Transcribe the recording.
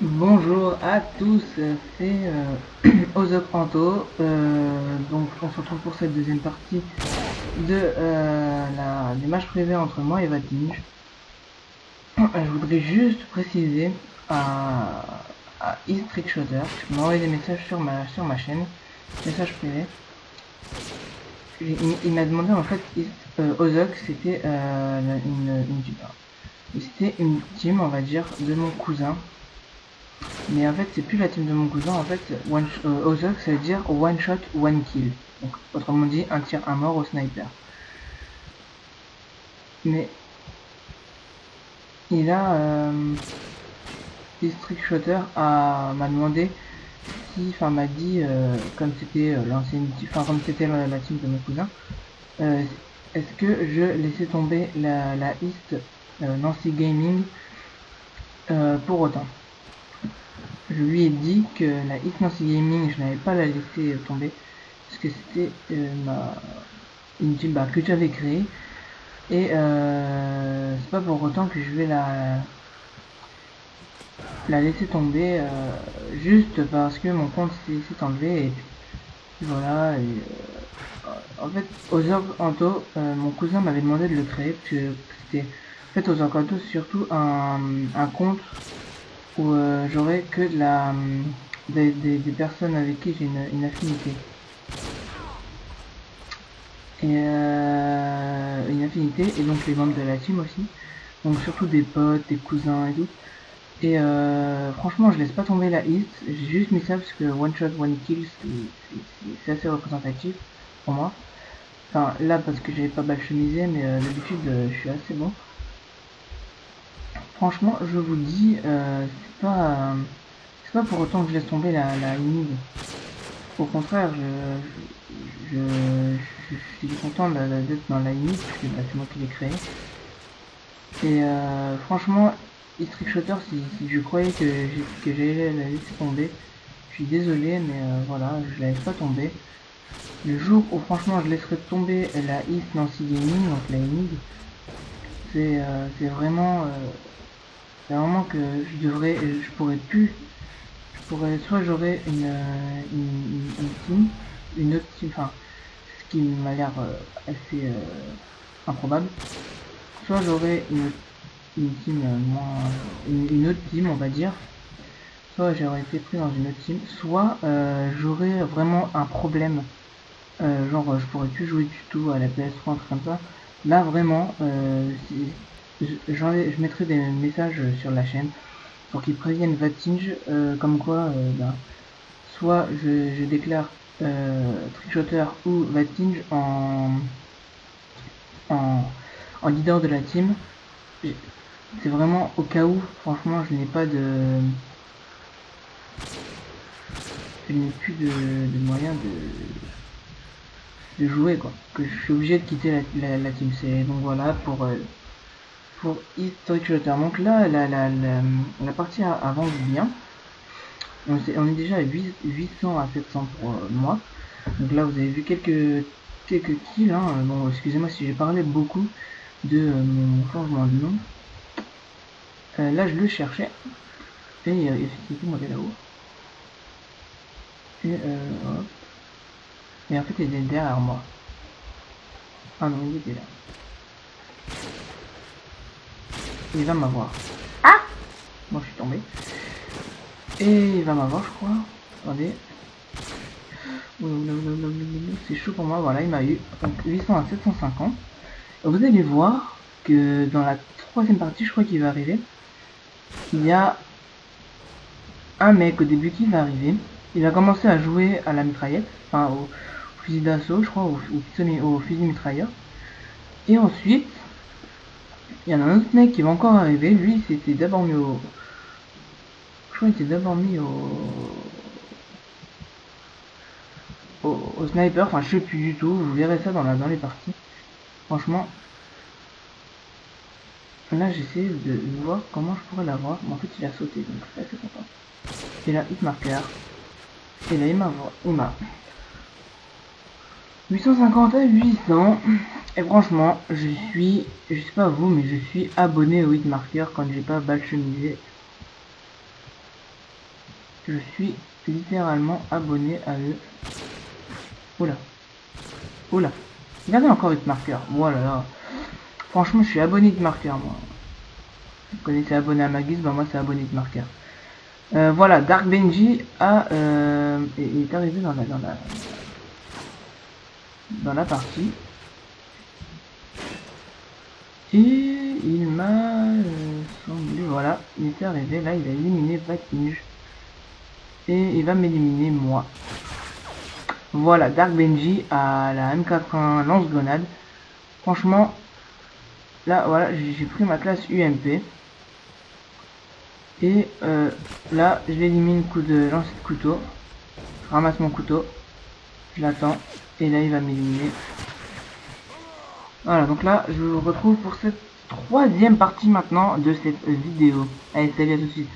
Bonjour à tous, c'est Ozok Anto. Donc on se retrouve pour cette deuxième partie de du match privé entre moi et Vatinj. Je voudrais juste préciser à East Trickshotter qui m'a envoyé des messages sur ma chaîne, message privé. Il m'a demandé en fait Ozok c'était c'était une team on va dire de mon cousin. Mais en fait, c'est plus la team de mon cousin. En fait, Ozok, ça veut dire one shot, one kill. Donc, autrement dit, un tir à mort au sniper. Mais il a District Shooter m'a demandé si, enfin m'a dit comme c'était l'ancienne, enfin comme c'était la team de mon cousin, est-ce que je laissais tomber la East Nancy Gaming pour autant. Je lui ai dit que la East Nancy Gaming, je n'avais pas la laisser tomber parce que c'était une team que j'avais créée et c'est pas pour autant que je vais la laisser tomber juste parce que mon compte s'est enlevé et puis voilà. En fait, Ozorg Anto, mon cousin m'avait demandé de le créer parce que c'était en fait Ozorg Anto surtout un compte où j'aurais que des personnes avec qui j'ai une affinité. Et une affinité et donc les membres de la team aussi, donc surtout des potes, des cousins et tout. Et franchement je laisse pas tomber la hit, j'ai juste mis ça parce que one shot one kill c'est assez représentatif pour moi. Enfin là parce que j'avais pas mal chemisé, mais d'habitude je suis assez bon. Franchement je vous dis c'est pas pour autant que je laisse tomber la inib. Au contraire je, je suis content d'être dans la inib parce que c'est moi qui l'ai créé. Et franchement, District Shooter, si je croyais que j'allais la laisser tomber, je suis désolé, mais voilà, je la laisse pas tomber. Le jour où franchement je laisserai tomber la East Nancy Gaming, donc la ENIG, c'est vraiment que je pourrais plus, soit j'aurais une team, une autre team, enfin, ce qui m'a l'air assez improbable, soit j'aurais une team une autre team on va dire, soit j'aurais été pris dans une autre team, soit j'aurais vraiment un problème, genre je pourrais plus jouer du tout à la PS3, un truc comme ça. Là vraiment je mettrai des messages sur la chaîne pour qu'ils préviennent Vatinge, comme quoi soit je déclare Trickshotter ou Vatinge en, en leader de la team. C'est vraiment au cas où, franchement, je n'ai plus de moyens de jouer, quoi. Que je suis obligé de quitter la team. C'est donc voilà pour Historic Shooter. Donc là, la partie avance bien. On est déjà à 800 à 700 pour moi. Donc là, vous avez vu quelques kills. Hein. Bon, excusez-moi si j'ai parlé beaucoup de mon changement de nom. Là, je le cherchais. Et effectivement, il est là-haut. Et hop. Et en fait, il est derrière moi. Ah non, il était là. Il va m'avoir. Ah! Moi, je suis tombé. Et il va m'avoir, je crois. Attendez. C'est chaud pour moi. Voilà, il m'a eu. Donc 800 à 750. Et vous allez voir que dans la troisième partie, je crois qu'il va arriver. Il y a un mec au début qui va arriver. Il va commencer à jouer à la mitraillette. Enfin, au fusil d'assaut, je crois, au fusil mitrailleur. Et ensuite, il y en a un autre mec qui va encore arriver. Lui, c'était d'abord mis au. Je crois qu'il était d'abord mis au sniper. Enfin, je sais plus du tout. Vous verrez ça dans les parties. Franchement, là, j'essaie de voir comment je pourrais l'avoir. Mais en fait, il a sauté, donc je suis assez content. Et là, hit marker. Et là, il m'a 850 à 800. Et franchement, je sais pas vous, mais je suis abonné au hitmarker quand j'ai pas balle chemisé. Je suis littéralement abonné à eux. Oula. Oula. Regardez encore Hitmarker. Voilà. Là. Franchement, je suis abonné Hitmarker, moi. Vous connaissez abonné à Magis, bah moi c'est abonné Hitmarker. Voilà, Dark Benji est arrivé dans la partie. Et il m'a semblé, voilà, il était arrivé, là il a éliminé Vatinge. Et il va m'éliminer moi. Voilà, Dark Benji à la M80 lance-grenade. Franchement, là voilà, j'ai pris ma classe UMP. Et là, je l'élimine coup de lancer de couteau. Je ramasse mon couteau. Je l'attends. Et là, il va m'éliminer. Voilà, donc là, je vous retrouve pour cette troisième partie maintenant de cette vidéo. Allez, salut à tout de suite.